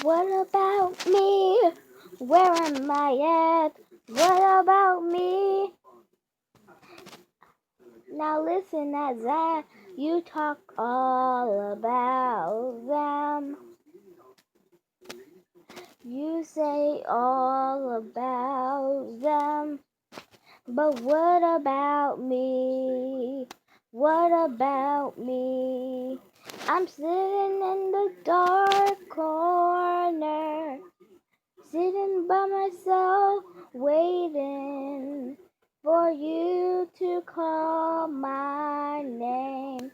What about me? Where am I at? What about me? Now listen as you talk all about them. You say all about them. But what about me? What about me? I'm sitting in the dark corner, sitting by myself, waiting for you to call my name.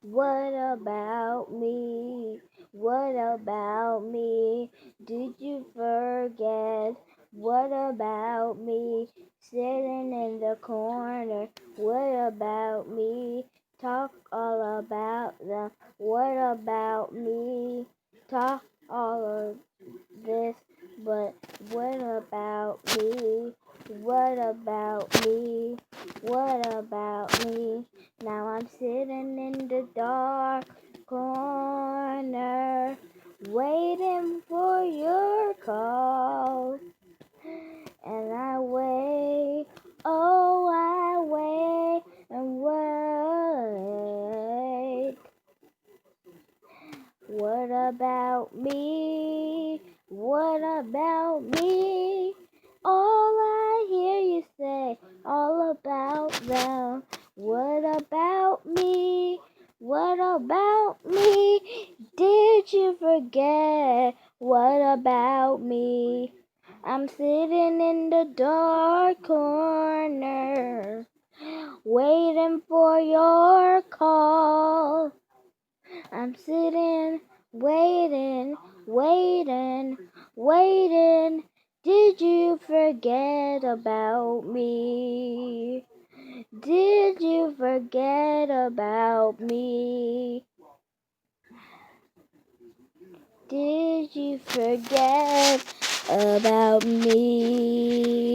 What about me? What about me? Did you forget? What about me? Sitting in the corner. What about me? Talk all about them. What about me? Talk all of this, but what about me? What about me? What about me? Now I'm sitting in the dark corner, waiting for your call. And I wait, oh, I wait and wait. What about me? What about me? All I hear you say, all about them. What about me? What about me? Did you forget? What about me? I'm sitting in the dark corner, waiting for your call. I'm sitting, waiting, waiting, waiting. Did you forget about me? Did you forget about me? Did you forget about me?